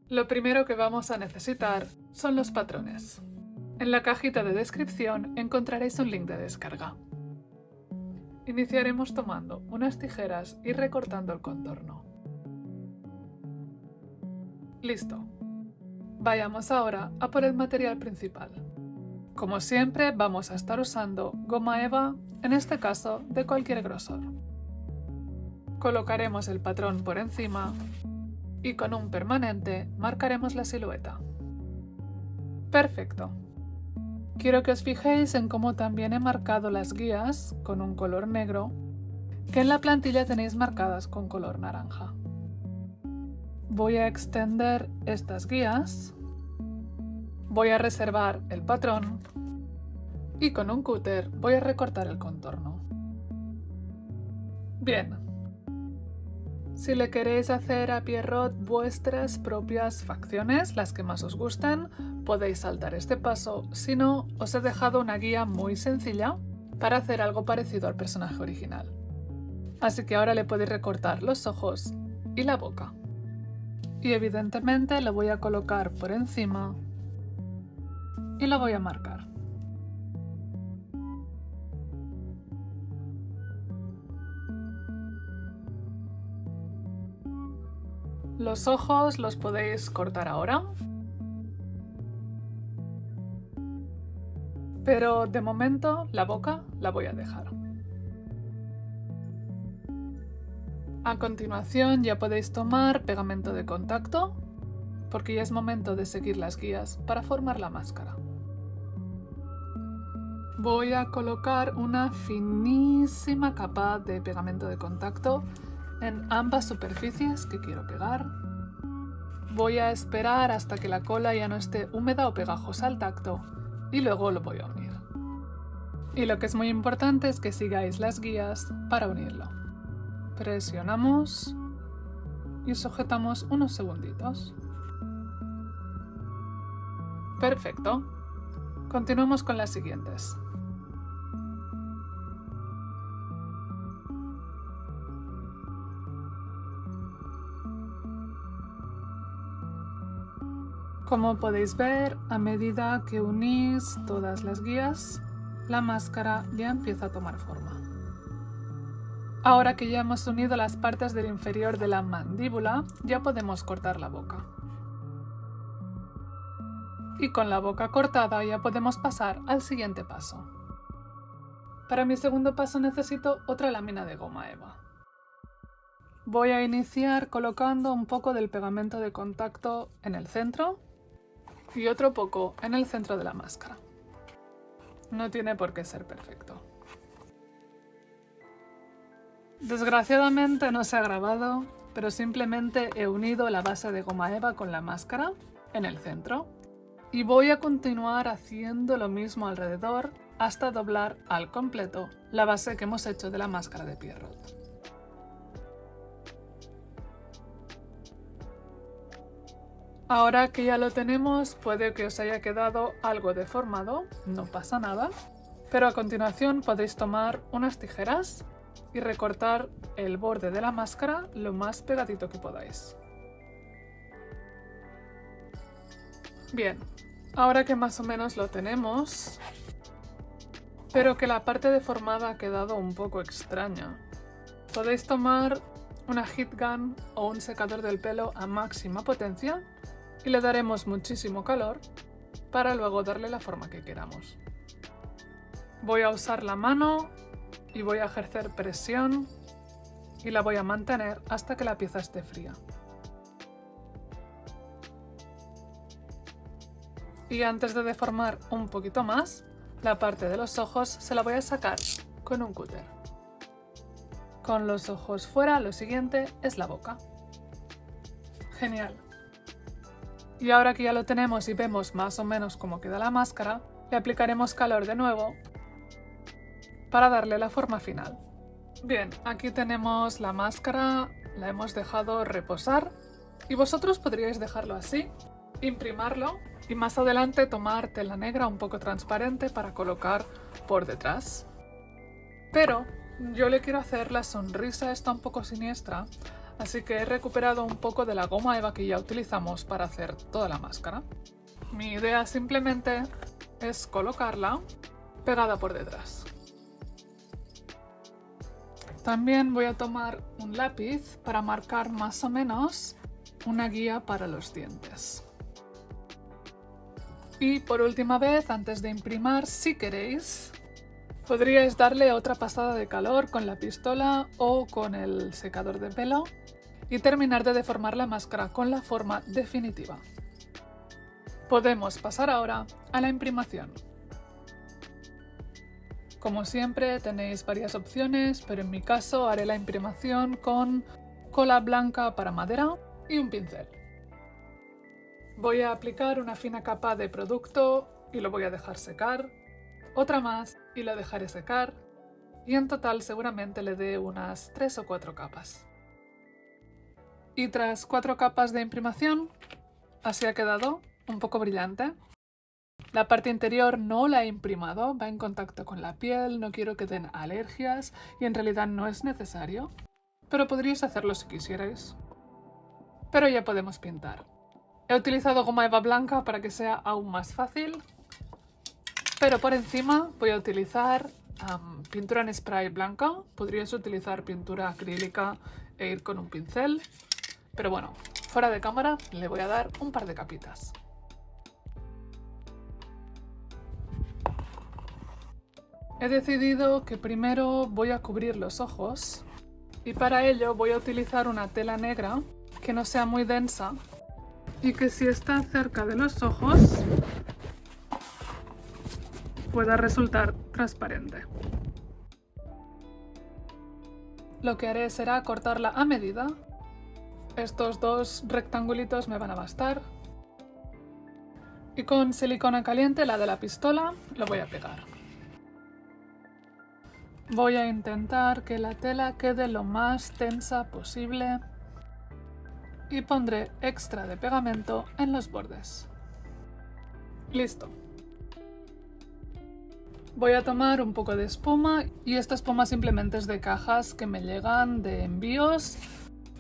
Lo primero que vamos a necesitar son los patrones. En la cajita de descripción encontraréis un link de descarga. Iniciaremos tomando unas tijeras y recortando el contorno. Listo. Vayamos ahora a por el material principal. Como siempre, vamos a estar usando goma eva, en este caso de cualquier grosor. Colocaremos el patrón por encima y con un permanente marcaremos la silueta. Perfecto. Quiero que os fijéis en cómo también he marcado las guías con un color negro, que en la plantilla tenéis marcadas con color naranja. Voy a extender estas guías, voy a reservar el patrón y con un cúter voy a recortar el contorno. Bien. Si le queréis hacer a Pierrot vuestras propias facciones, las que más os gusten, podéis saltar este paso. Si no, os he dejado una guía muy sencilla para hacer algo parecido al personaje original. Así que ahora le podéis recortar los ojos y la boca. Y evidentemente lo voy a colocar por encima y lo voy a marcar. Los ojos los podéis cortar ahora, pero de momento la boca la voy a dejar. A continuación ya podéis tomar pegamento de contacto, porque ya es momento de seguir las guías para formar la máscara. Voy a colocar una finísima capa de pegamento de contacto en ambas superficies que quiero pegar. Voy a esperar hasta que la cola ya no esté húmeda o pegajosa al tacto y luego lo voy a unir. Y lo que es muy importante es que sigáis las guías para unirlo. Presionamos y sujetamos unos segunditos. Perfecto. Continuamos con las siguientes. Como podéis ver, a medida que unís todas las guías, la máscara ya empieza a tomar forma. Ahora que ya hemos unido las partes del inferior de la mandíbula, ya podemos cortar la boca. Y con la boca cortada ya podemos pasar al siguiente paso. Para mi segundo paso necesito otra lámina de goma eva. Voy a iniciar colocando un poco del pegamento de contacto en el centro y otro poco en el centro de la máscara. No tiene por qué ser perfecto. Desgraciadamente no se ha grabado, pero simplemente he unido la base de goma eva con la máscara en el centro y voy a continuar haciendo lo mismo alrededor hasta doblar al completo la base que hemos hecho de la máscara de Pierrot. Ahora que ya lo tenemos, puede que os haya quedado algo deformado, no pasa nada, pero a continuación podéis tomar unas tijeras y recortar el borde de la máscara lo más pegadito que podáis. Bien, ahora que más o menos lo tenemos, pero que la parte deformada ha quedado un poco extraña, podéis tomar una heat gun o un secador del pelo a máxima potencia y le daremos muchísimo calor para luego darle la forma que queramos. Voy a usar la mano y voy a ejercer presión y la voy a mantener hasta que la pieza esté fría. Y antes de deformar un poquito más, la parte de los ojos se la voy a sacar con un cúter. Con los ojos fuera, lo siguiente es la boca. Genial. Y ahora que ya lo tenemos y vemos más o menos cómo queda la máscara, le aplicaremos calor de nuevo para darle la forma final. Bien, aquí tenemos la máscara, la hemos dejado reposar y vosotros podríais dejarlo así, imprimarlo y más adelante tomar tela negra un poco transparente para colocar por detrás. Pero yo le quiero hacer la sonrisa esta un poco siniestra así que he recuperado un poco de la goma eva que ya utilizamos para hacer toda la máscara. Mi idea simplemente es colocarla pegada por detrás. También voy a tomar un lápiz para marcar más o menos una guía para los dientes. Y por última vez, antes de imprimir, si queréis, podríais darle otra pasada de calor con la pistola o con el secador de pelo y terminar de deformar la máscara con la forma definitiva. Podemos pasar ahora a la imprimación. Como siempre tenéis varias opciones, pero en mi caso haré la imprimación con cola blanca para madera y un pincel. Voy a aplicar una fina capa de producto y lo voy a dejar secar, otra más y lo dejaré secar, y en total seguramente le dé unas 3 o 4 capas. Y tras 4 capas de imprimación, así ha quedado, un poco brillante. La parte interior no la he imprimado, va en contacto con la piel, no quiero que den alergias y en realidad no es necesario, pero podríais hacerlo si quisierais. Pero ya podemos pintar. He utilizado goma eva blanca para que sea aún más fácil, pero por encima voy a utilizar pintura en spray blanca. Podríais utilizar pintura acrílica e ir con un pincel, pero bueno, fuera de cámara le voy a dar un par de capitas. He decidido que primero voy a cubrir los ojos y para ello voy a utilizar una tela negra que no sea muy densa y que si está cerca de los ojos pueda resultar transparente. Lo que haré será cortarla a medida. Estos 2 rectangulitos me van a bastar. Y con silicona caliente, la de la pistola, lo voy a pegar. Voy a intentar que la tela quede lo más tensa posible y pondré extra de pegamento en los bordes. Listo. Voy a tomar un poco de espuma y esta espuma simplemente es de cajas que me llegan de envíos.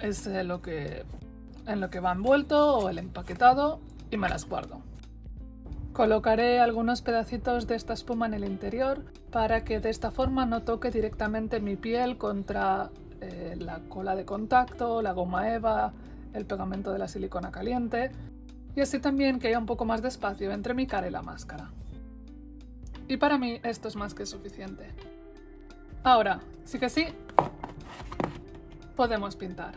Es en lo que va envuelto o el empaquetado y me las guardo. Colocaré algunos pedacitos de esta espuma en el interior para que de esta forma no toque directamente mi piel contra la cola de contacto, la goma eva, el pegamento de la silicona caliente y así también que haya un poco más de espacio entre mi cara y la máscara. Y para mí esto es más que suficiente. Ahora, sí que sí, podemos pintar.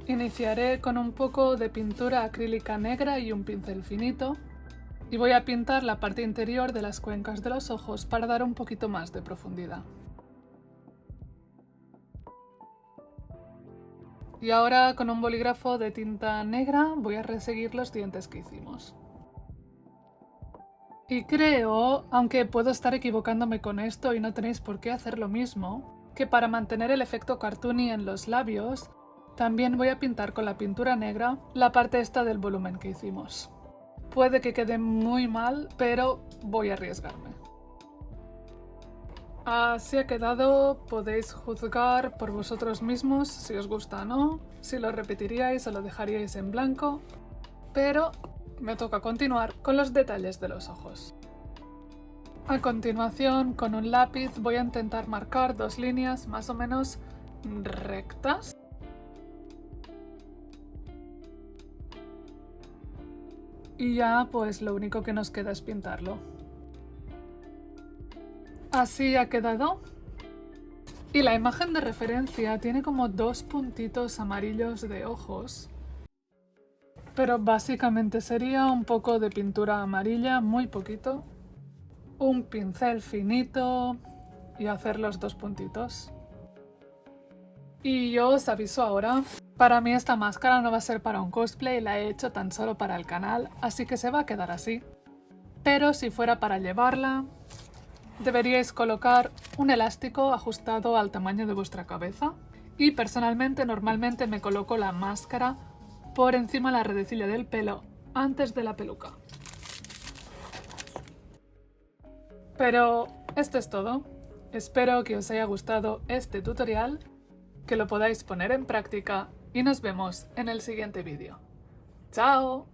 Iniciaré con un poco de pintura acrílica negra y un pincel finito y voy a pintar la parte interior de las cuencas de los ojos para dar un poquito más de profundidad. Y ahora con un bolígrafo de tinta negra voy a reseguir los dientes que hicimos. Y creo, aunque puedo estar equivocándome con esto y no tenéis por qué hacer lo mismo, que para mantener el efecto cartoony en los labios, también voy a pintar con la pintura negra la parte esta del volumen que hicimos. Puede que quede muy mal, pero voy a arriesgarme. Así ha quedado, podéis juzgar por vosotros mismos si os gusta o no, si lo repetiríais o lo dejaríais en blanco, pero me toca continuar con los detalles de los ojos. A continuación, con un lápiz voy a intentar marcar 2 líneas más o menos rectas. Y ya pues lo único que nos queda es pintarlo. Así ha quedado. Y la imagen de referencia tiene como 2 puntitos amarillos de ojos. Pero básicamente sería un poco de pintura amarilla, muy poquito. Un pincel finito y hacer los 2 puntitos. Y yo os aviso ahora, para mí esta máscara no va a ser para un cosplay, la he hecho tan solo para el canal, así que se va a quedar así. Pero si fuera para llevarla, deberíais colocar un elástico ajustado al tamaño de vuestra cabeza. Y personalmente, normalmente me coloco la máscara por encima de la redecilla del pelo antes de la peluca. Pero esto es todo. Espero que os haya gustado este tutorial que lo podáis poner en práctica y nos vemos en el siguiente vídeo. ¡Chao!